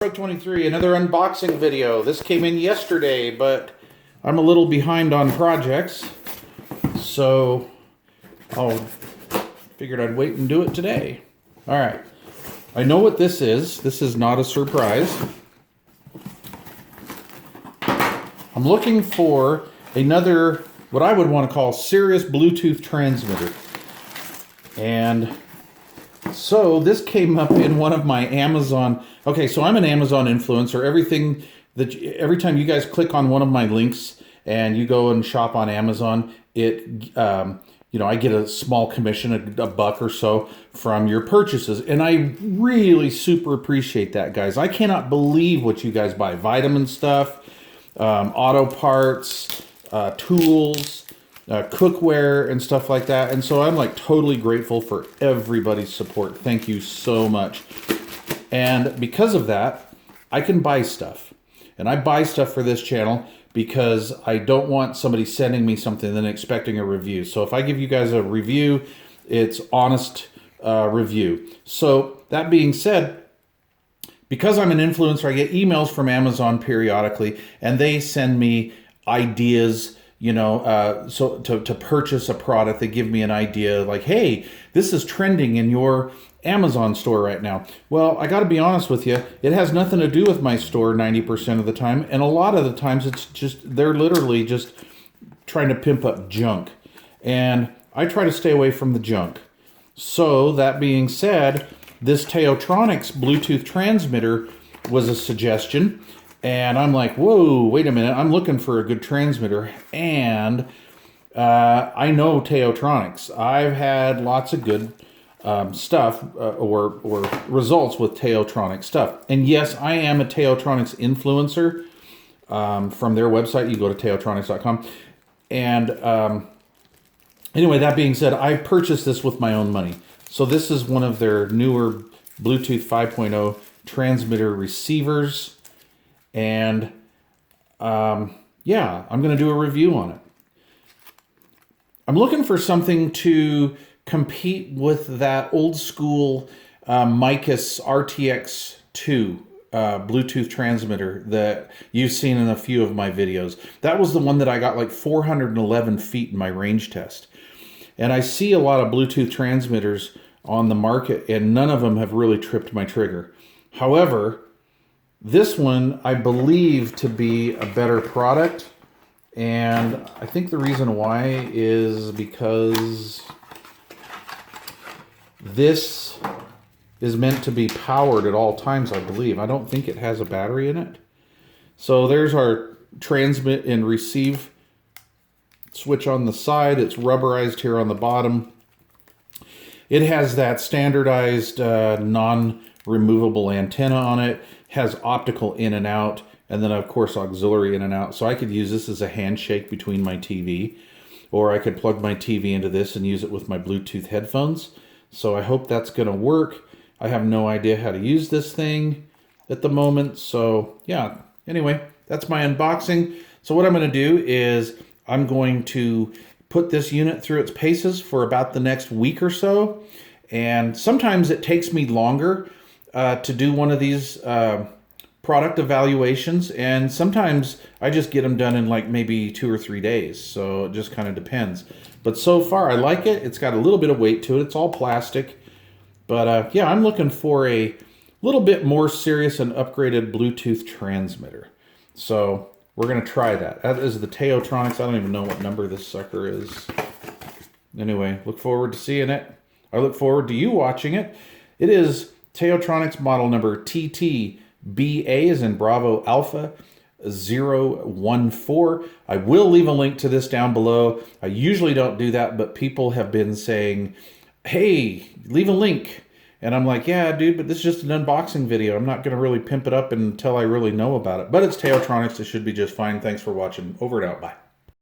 23, another unboxing video. This came in yesterday, but I'm a little behind on projects, so I figured I'd wait and do it today. All right, I know what this is. This is not a surprise. I'm looking for another, what I would want to call serious Bluetooth transmitter. And so this came up in one of my Amazon. Okay, so I'm an Amazon influencer. Every time you guys click on one of my links and you go and shop on Amazon, I get a small commission, a buck or so from your purchases, and I really super appreciate that, guys. I cannot believe what you guys buy: vitamin stuff, auto parts, tools, cookware and stuff like that. And so I'm like totally grateful for everybody's support. Thank you so much. And because of that, I can buy stuff. And I buy stuff for this channel because I don't want somebody sending me something and then expecting a review. So if I give you guys a review, it's honest review. So that being said, because I'm an influencer, I get emails from Amazon periodically, and they send me ideas, so to purchase a product. They give me an idea like, hey, this is trending in your Amazon store right now. Well, I got to be honest with you, it has nothing to do with my store 90% of the time, and a lot of the times they're literally just trying to pimp up junk, and I try to stay away from the junk. So that being said, this TaoTronics Bluetooth transmitter was a suggestion. And I'm like, whoa, wait a minute. I'm looking for a good transmitter. And I know TaoTronics. I've had lots of good stuff or results with TaoTronics stuff. And yes, I am a TaoTronics influencer. From their website, you go to TaoTronics.com. And anyway, that being said, I purchased this with my own money. So this is one of their newer Bluetooth 5.0 transmitter receivers. And yeah, I'm going to do a review on it. I'm looking for something to compete with that old school Micus RTX2 Bluetooth transmitter that you've seen in a few of my videos. That was the one that I got like 411 feet in my range test. And I see a lot of Bluetooth transmitters on the market, and none of them have really tripped my trigger. However, this one I believe to be a better product, and I think the reason why is because this is meant to be powered at all times, I believe. I don't think it has a battery in it. So there's our transmit and receive switch on the side. It's rubberized here on the bottom. It has that standardized non-removable antenna on it. Has optical in and out, and then of course auxiliary in and out. So I could use this as a handshake between my TV, or I could plug my TV into this and use it with my Bluetooth headphones. So I hope that's going to work. I have no idea how to use this thing at the moment. So yeah, anyway, that's my unboxing. So what I'm going to do is I'm going to put this unit through its paces for about the next week or so. And sometimes it takes me longer to do one of these product evaluations, and sometimes I just get them done in like maybe 2 or 3 days. So it just kind of depends. But so far I like it. It's got a little bit of weight to it. It's all plastic. But yeah, I'm looking for a little bit more serious and upgraded Bluetooth transmitter. So we're going to try that. That is the TaoTronics. I don't even know what number this sucker is. Anyway, look forward to seeing it. I look forward to you watching it. It is TaoTronics model number TT-BA as in Bravo Alpha 014. I will leave a link to this down below. I usually don't do that, but people have been saying, hey, leave a link. And I'm like, yeah, dude, but this is just an unboxing video. I'm not going to really pimp it up until I really know about it. But it's TaoTronics. It should be just fine. Thanks for watching. Over and out. Bye.